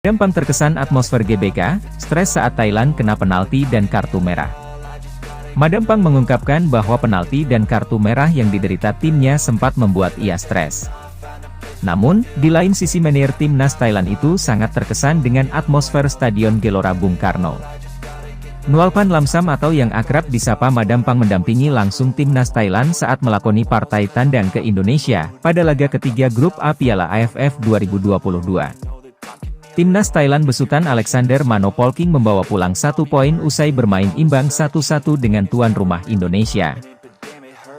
Gampang terkesan atmosfer GBK, stres saat Thailand kena penalti dan kartu merah. Madampang mengungkapkan bahwa penalti dan kartu merah yang diderita timnya sempat membuat ia stres. Namun, di lain sisi manajer timnas Thailand itu sangat terkesan dengan atmosfer Stadion Gelora Bung Karno. Nualpan Lamsam atau yang akrab disapa Madampang mendampingi langsung timnas Thailand saat melakoni partai tandang ke Indonesia, pada laga ketiga Grup A Piala AFF 2022. Timnas Thailand besutan Alexander Mano Polking membawa pulang 1 poin usai bermain imbang 1-1 dengan tuan rumah Indonesia.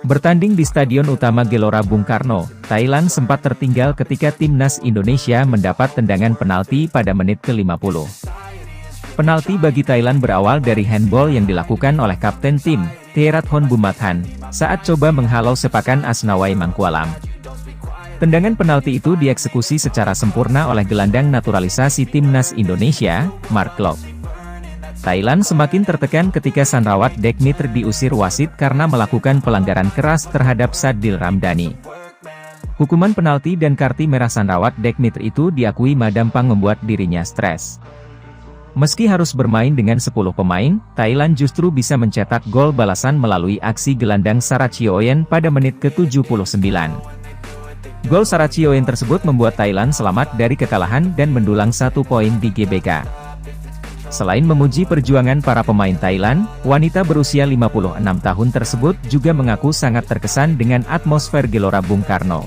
Bertanding di Stadion Utama Gelora Bung Karno, Thailand sempat tertinggal ketika timnas Indonesia mendapat tendangan penalti pada menit ke-50. Penalti bagi Thailand berawal dari handball yang dilakukan oleh kapten tim, Theerathon Bumathan, saat coba menghalau sepakan Asnawai Mangkualam. Tendangan penalti itu dieksekusi secara sempurna oleh gelandang naturalisasi timnas Indonesia, Mark Klok. Thailand semakin tertekan ketika Sanrawat Dekmitr diusir wasit karena melakukan pelanggaran keras terhadap Sadil Ramdhani. Hukuman penalti dan kartu merah Sanrawat Dekmitr itu diakui Madampang membuat dirinya stres. Meski harus bermain dengan 10 pemain, Thailand justru bisa mencetak gol balasan melalui aksi gelandang Sarachioen pada menit ke-79. Gol Sarachioen tersebut membuat Thailand selamat dari kekalahan dan mendulang 1 poin di GBK. Selain memuji perjuangan para pemain Thailand, wanita berusia 56 tahun tersebut juga mengaku sangat terkesan dengan atmosfer Gelora Bung Karno.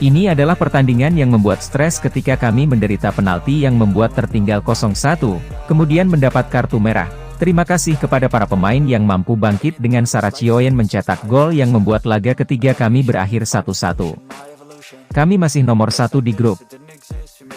Ini adalah pertandingan yang membuat stres ketika kami menderita penalti yang membuat tertinggal 0-1, kemudian mendapat kartu merah. Terima kasih kepada para pemain yang mampu bangkit dengan Sarachioen mencetak gol yang membuat laga ketiga kami berakhir 1-1. Kami masih nomor 1 di grup.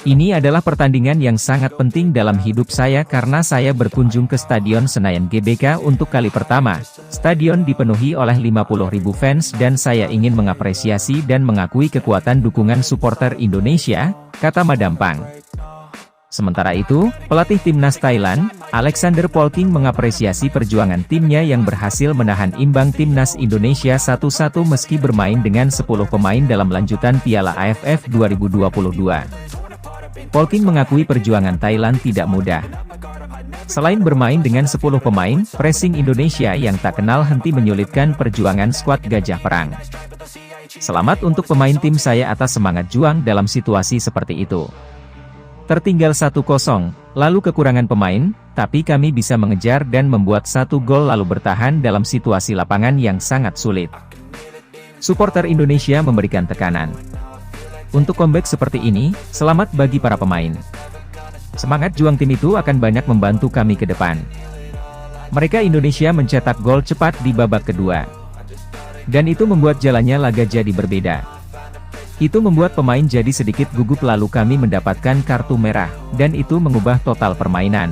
Ini adalah pertandingan yang sangat penting dalam hidup saya karena saya berkunjung ke Stadion Senayan GBK untuk kali pertama. Stadion dipenuhi oleh 50.000 fans dan saya ingin mengapresiasi dan mengakui kekuatan dukungan supporter Indonesia, kata Madampang. Sementara itu, pelatih timnas Thailand, Alexander Polking mengapresiasi perjuangan timnya yang berhasil menahan imbang timnas Indonesia 1-1 meski bermain dengan 10 pemain dalam lanjutan Piala AFF 2022. Polking mengakui perjuangan Thailand tidak mudah. Selain bermain dengan 10 pemain, pressing Indonesia yang tak kenal henti menyulitkan perjuangan skuad Gajah Perang. Selamat untuk pemain tim saya atas semangat juang dalam situasi seperti itu. Tertinggal 1-0, lalu kekurangan pemain, tapi kami bisa mengejar dan membuat 1 gol lalu bertahan dalam situasi lapangan yang sangat sulit. Supporter Indonesia memberikan tekanan. Untuk comeback seperti ini, selamat bagi para pemain. Semangat juang tim itu akan banyak membantu kami ke depan. Mereka Indonesia mencetak gol cepat di babak kedua. Dan itu membuat jalannya laga jadi berbeda. Itu membuat pemain jadi sedikit gugup lalu kami mendapatkan kartu merah, dan itu mengubah total permainan.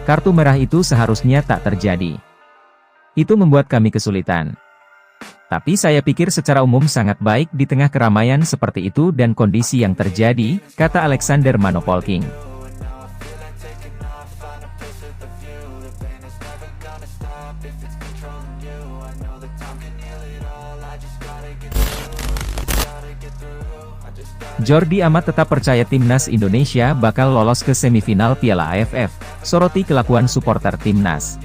Kartu merah itu seharusnya tak terjadi. Itu membuat kami kesulitan. Tapi saya pikir secara umum sangat baik di tengah keramaian seperti itu dan kondisi yang terjadi, kata Alexander Mano Polking. Jordi Amat tetap percaya timnas Indonesia bakal lolos ke semifinal Piala AFF, soroti kelakuan supporter timnas.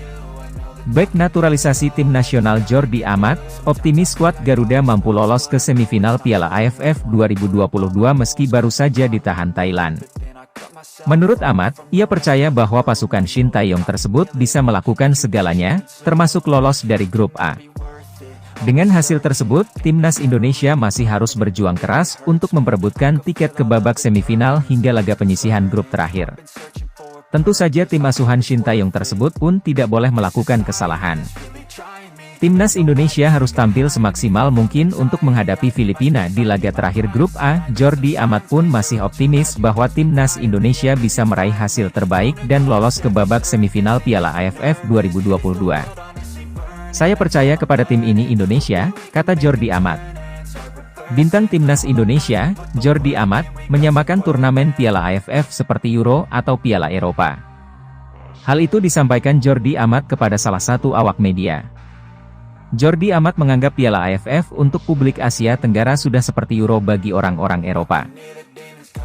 Bek naturalisasi tim nasional Jordi Amat, optimis skuad Garuda mampu lolos ke semifinal Piala AFF 2022 meski baru saja ditahan Thailand. Menurut Amat, ia percaya bahwa pasukan Shin Taeyong tersebut bisa melakukan segalanya, termasuk lolos dari grup A. Dengan hasil tersebut, timnas Indonesia masih harus berjuang keras untuk memperebutkan tiket ke babak semifinal hingga laga penyisihan grup terakhir. Tentu saja tim asuhan Shin Taeyong tersebut pun tidak boleh melakukan kesalahan. Timnas Indonesia harus tampil semaksimal mungkin untuk menghadapi Filipina di laga terakhir grup A. Jordi Amat pun masih optimis bahwa timnas Indonesia bisa meraih hasil terbaik dan lolos ke babak semifinal Piala AFF 2022. Saya percaya kepada tim ini Indonesia, kata Jordi Amat. Bintang timnas Indonesia, Jordi Amat, menyamakan turnamen Piala AFF seperti Euro atau Piala Eropa. Hal itu disampaikan Jordi Amat kepada salah satu awak media. Jordi Amat menganggap Piala AFF untuk publik Asia Tenggara sudah seperti Euro bagi orang-orang Eropa.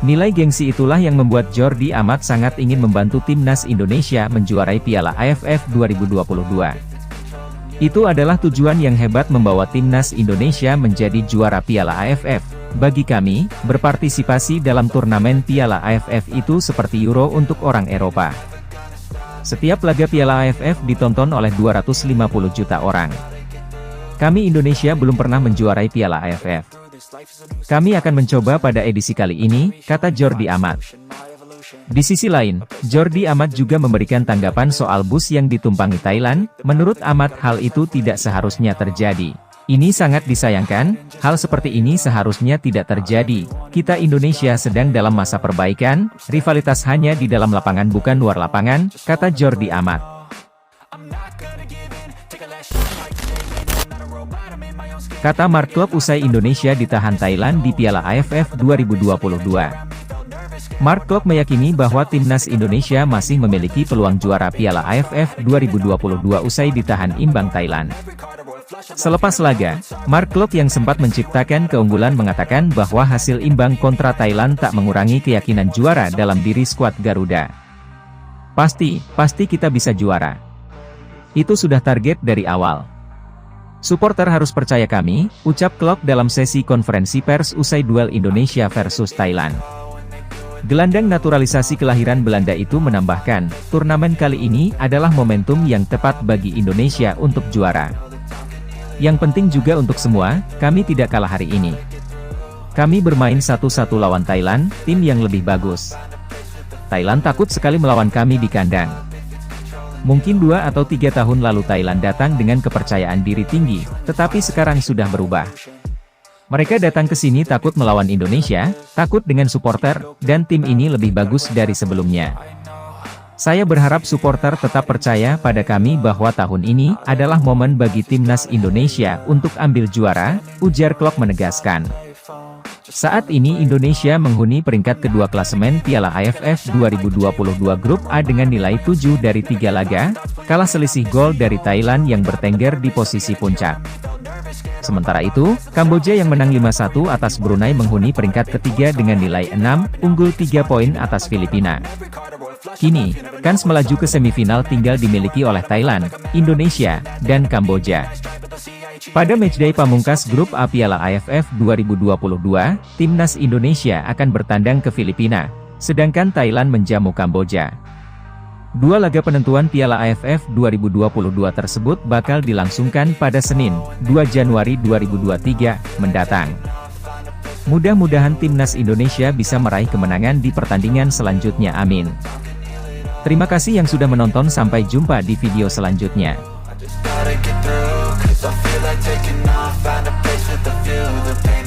Nilai gengsi itulah yang membuat Jordi Amat sangat ingin membantu timnas Indonesia menjuarai Piala AFF 2022. Itu adalah tujuan yang hebat membawa timnas Indonesia menjadi juara Piala AFF. Bagi kami, berpartisipasi dalam turnamen Piala AFF itu seperti Euro untuk orang Eropa. Setiap laga Piala AFF ditonton oleh 250 juta orang. Kami Indonesia belum pernah menjuarai Piala AFF. Kami akan mencoba pada edisi kali ini, kata Jordi Amat. Di sisi lain, Jordi Amat juga memberikan tanggapan soal bus yang ditumpangi Thailand. Menurut Amat, hal itu tidak seharusnya terjadi. Ini sangat disayangkan, hal seperti ini seharusnya tidak terjadi. Kita Indonesia sedang dalam masa perbaikan, rivalitas hanya di dalam lapangan bukan luar lapangan, kata Jordi Amat. Kata Mark Klok usai Indonesia ditahan Thailand di Piala AFF 2022. Mark Klok meyakini bahwa timnas Indonesia masih memiliki peluang juara Piala AFF 2022 usai ditahan imbang Thailand. Selepas laga, Mark Klok yang sempat menciptakan keunggulan mengatakan bahwa hasil imbang kontra Thailand tak mengurangi keyakinan juara dalam diri skuad Garuda. Pasti kita bisa juara. Itu sudah target dari awal. Supporter harus percaya kami, ucap Klok dalam sesi konferensi pers usai duel Indonesia versus Thailand. Gelandang naturalisasi kelahiran Belanda itu menambahkan, turnamen kali ini adalah momentum yang tepat bagi Indonesia untuk juara. Yang penting juga untuk semua, kami tidak kalah hari ini. Kami bermain 1-1 lawan Thailand, tim yang lebih bagus. Thailand takut sekali melawan kami di kandang. Mungkin 2 atau 3 tahun lalu Thailand datang dengan kepercayaan diri tinggi, tetapi sekarang sudah berubah. Mereka datang ke sini takut melawan Indonesia, takut dengan supporter, dan tim ini lebih bagus dari sebelumnya. Saya berharap supporter tetap percaya pada kami bahwa tahun ini adalah momen bagi timnas Indonesia untuk ambil juara, ujar Klok menegaskan. Saat ini Indonesia menghuni peringkat kedua klasemen Piala AFF 2022 Grup A dengan nilai 7 dari 3 laga, kalah selisih gol dari Thailand yang bertengger di posisi puncak. Sementara itu, Kamboja yang menang 5-1 atas Brunei menghuni peringkat ketiga dengan nilai 6, unggul 3 poin atas Filipina. Kini, kans melaju ke semifinal tinggal dimiliki oleh Thailand, Indonesia, dan Kamboja. Pada matchday pamungkas Grup A Piala AFF 2022, timnas Indonesia akan bertandang ke Filipina, sedangkan Thailand menjamu Kamboja. Dua laga penentuan Piala AFF 2022 tersebut bakal dilangsungkan pada Senin, 2 Januari 2023, mendatang. Mudah-mudahan timnas Indonesia bisa meraih kemenangan di pertandingan selanjutnya, amin. Terima kasih yang sudah menonton, sampai jumpa di video selanjutnya. I feel like taking off, find a place with a view, the pain